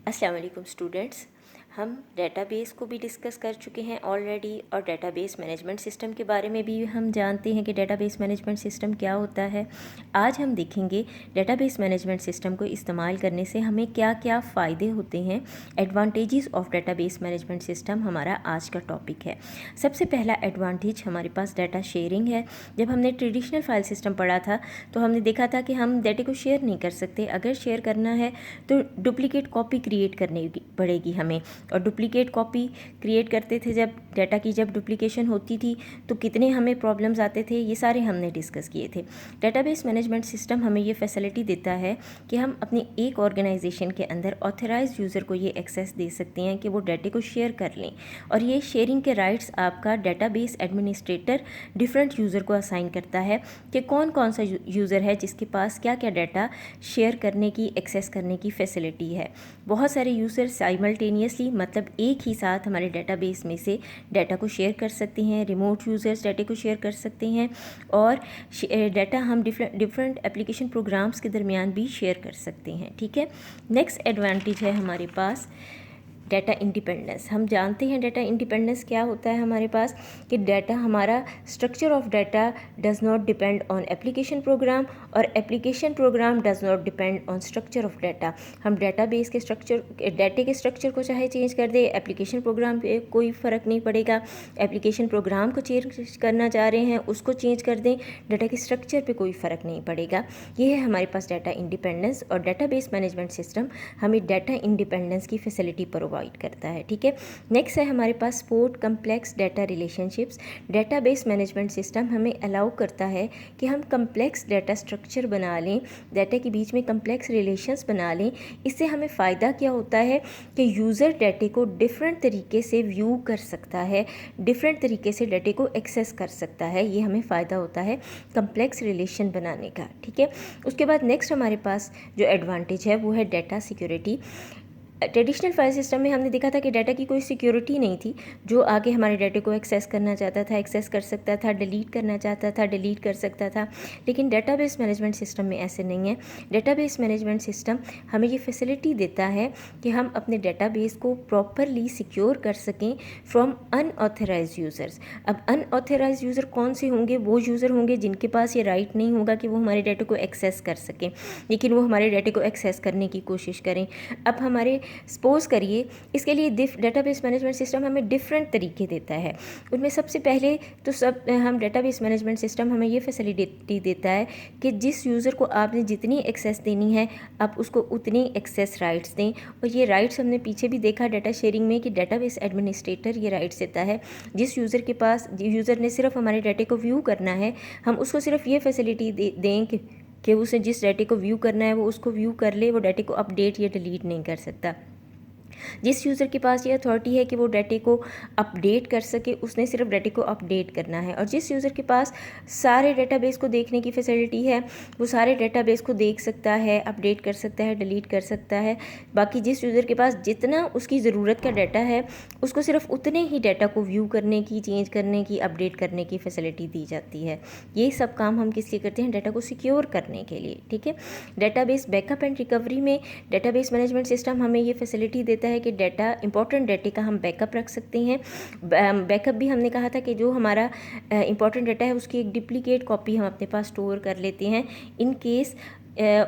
अस्सलाम वालेकुम स्टूडेंट्स। हम डेटाबेस को भी डिस्कस कर चुके हैं ऑलरेडी और डेटाबेस मैनेजमेंट सिस्टम के बारे में भी हम जानते हैं कि डेटाबेस मैनेजमेंट सिस्टम क्या होता है। आज हम देखेंगे डेटाबेस मैनेजमेंट सिस्टम को इस्तेमाल करने से हमें क्या क्या फ़ायदे होते हैं। Advantages of database management system हमारा आज का टॉपिक है। सबसे पहला एडवांटेज हमारे पास डाटा शेयरिंग है। जब हमने ट्रेडिशनल फाइल सिस्टम पढ़ा था तो हमने देखा था कि हम डाटा को शेयर नहीं कर सकते। अगर शेयर करना है तो डुप्लीकेट कॉपी क्रिएट करनी पड़ेगी हमें, और डुप्लीकेट कॉपी क्रिएट करते थे जब डाटा की जब डुप्लीकेशन होती थी तो कितने हमें प्रॉब्लम्स आते थे, ये सारे हमने डिस्कस किए थे। डेटाबेस मैनेजमेंट सिस्टम हमें ये फैसिलिटी देता है कि हम अपनी एक ऑर्गेनाइजेशन के अंदर ऑथराइज यूज़र को ये एक्सेस दे सकते हैं कि वो डाटा को शेयर कर लें, और ये शेयरिंग के राइट्स आपका डेटाबेस एडमिनिस्ट्रेटर डिफरेंट यूज़र को असाइन करता है कि कौन कौन सा यूज़र है जिसके पास क्या क्या डाटा शेयर करने की, एक्सेस करने की फैसिलिटी है। बहुत सारे यूज़र साइमल्टेनियसली मतलब एक ही साथ हमारे डेटाबेस में से डाटा को शेयर कर सकते हैं। रिमोट यूज़र्स डाटा को शेयर कर सकते हैं, और डाटा हम डिफरेंट एप्लीकेशन प्रोग्राम्स के दरमियान भी शेयर कर सकते हैं। ठीक है। नेक्स्ट एडवांटेज है हमारे पास डाटा इंडिपेंडेंस। हम जानते हैं डाटा इंडिपेंडेंस क्या होता है हमारे पास, कि डाटा हमारा structure of data does not depend on application program, और application program does not depend on structure of data. हम डाटाबेस के स्ट्रक्चर, डाटे के स्ट्रक्चर को चाहे चेंज कर दे, एप्लीकेशन प्रोग्राम पे कोई फ़र्क नहीं पड़ेगा। एप्लीकेशन प्रोग्राम को चेंज करना चाह रहे हैं, उसको चेंज कर दें, डाटा के स्ट्रक्चर पे कोई फ़र्क नहीं पड़ेगा। ये है हमारे पास डाटा इंडिपेंडेंस, और डाटाबेस मैनेजमेंट सिस्टम हमें डाटा इंडिपेंडेंस की फैसिलिटी प्रोवाइड करता है। ठीक है। नेक्स्ट है हमारे पास support complex data relationships. Database management system हमें अलाउ करता है कि हम कम्प्लेक्स डाटा स्ट्रक्चर बना लें, डाटा के बीच में कम्प्लेक्स रिलेशंस बना लें। इससे हमें फ़ायदा क्या होता है कि यूज़र डाटे को डिफरेंट तरीके से व्यू कर सकता है, डिफरेंट तरीके से डाटे को एक्सेस कर सकता है। ये हमें फ़ायदा होता है कम्प्लेक्स रिलेशन बनाने का। ठीक है। उसके बाद नेक्स्ट हमारे पास जो एडवांटेज है वो है data security. Traditional file system में हमने देखा था कि डाटा की कोई सिक्योरिटी नहीं थी। जो आगे हमारे डाटे को एक्सेस करना चाहता था एक्सेस कर सकता था, डिलीट करना चाहता था डिलीट कर सकता था। लेकिन डाटाबेस मैनेजमेंट सिस्टम में ऐसे नहीं है। डाटाबेस मैनेजमेंट सिस्टम हमें ये फैसिलिटी देता है कि हम अपने डाटाबेस को प्रॉपरली सिक्योर कर सकें फ्रॉम अनऑथराइज यूज़र्स। अब अनऑथराइज यूज़र कौन से होंगे? वो यूज़र होंगे जिनके पास ये राइट नहीं होगा कि वो हमारे डाटे को एक्सेस कर सकें, लेकिन वो हमारे डाटे को एक्सेस करने की कोशिश करें। अब हमारे सपोज करिए, इसके लिए डेटाबेस मैनेजमेंट सिस्टम हमें डिफरेंट तरीके देता है। उनमें सबसे पहले तो हम डेटाबेस मैनेजमेंट सिस्टम हमें ये फैसिलिटी देता है कि जिस यूज़र को आपने जितनी एक्सेस देनी है आप उसको उतनी एक्सेस राइट्स दें। और ये राइट्स हमने पीछे भी देखा डाटा शेयरिंग में कि डेटाबेस एडमिनिस्ट्रेटर ये राइट्स देता है। जिस यूज़र के पास, यूज़र ने सिर्फ हमारे डाटे को व्यू करना है, हम उसको सिर्फ ये फैसिलिटी दें कि उसे जिस डाटे को व्यू करना है वो उसको व्यू कर ले, वो डाटे को अपडेट या डिलीट नहीं कर सकता। जिस यूज़र के पास ये अथॉरिटी है कि वो डाटे को अपडेट कर सके, उसने सिर्फ डाटे को अपडेट करना है। और जिस यूज़र के पास सारे डेटाबेस को देखने की फैसिलिटी है वो सारे डेटाबेस को देख सकता है, अपडेट कर सकता है, डिलीट कर सकता है। बाकी जिस यूज़र के पास जितना उसकी ज़रूरत का डाटा है उसको सिर्फ उतने ही डाटा को व्यू करने की, चेंज करने की, अपडेट करने की फैसिलिटी दी जाती है। ये सब काम हम किस लिए करते हैं? डाटा को सिक्योर करने के लिए। ठीक है। डेटाबेस बैकअप एंड रिकवरी में डेटाबेस मैनेजमेंट सिस्टम हमें ये फैसिलिटी देता है कि डाटा, इंपॉर्टेंट डाटे का हम बैकअप रख सकते हैं। बैकअप भी हमने कहा था कि जो हमारा इंपॉर्टेंट डाटा है उसकी एक डुप्लीकेट कॉपी हम अपने पास स्टोर कर लेते हैं in case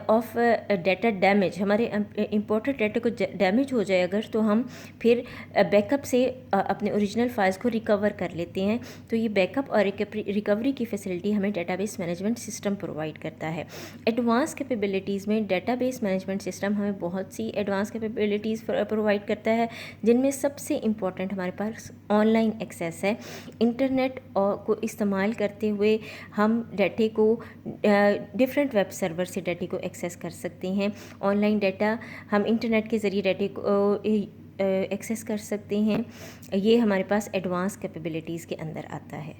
of data damage. हमारे इंपॉर्टेंट डाटा को डैमेज हो जाए अगर, तो हम फिर बैकअप से अपने ओरिजिनल फाइल्स को रिकवर कर लेते हैं। तो ये बैकअप और रिकवरी की फैसिलिटी हमें डेटाबेस मैनेजमेंट सिस्टम प्रोवाइड करता है। एडवांस कैपेबिलिटीज़ में डेटाबेस मैनेजमेंट सिस्टम हमें बहुत सी एडवांस कैपेबिलिटीज़ प्रोवाइड करता है, जिनमें सबसे इम्पॉर्टेंट हमारे पास ऑनलाइन एक्सेस है। इंटरनेट को इस्तेमाल करते हुए हम डाटे को डिफरेंट वेब सर्वर से डाटे को एक्सेस कर सकते हैं। ऑनलाइन डाटा हम इंटरनेट के ज़रिए डाटे को एक्सेस कर सकते हैं। ये हमारे पास एडवांस कैपेबिलिटीज़ के अंदर आता है।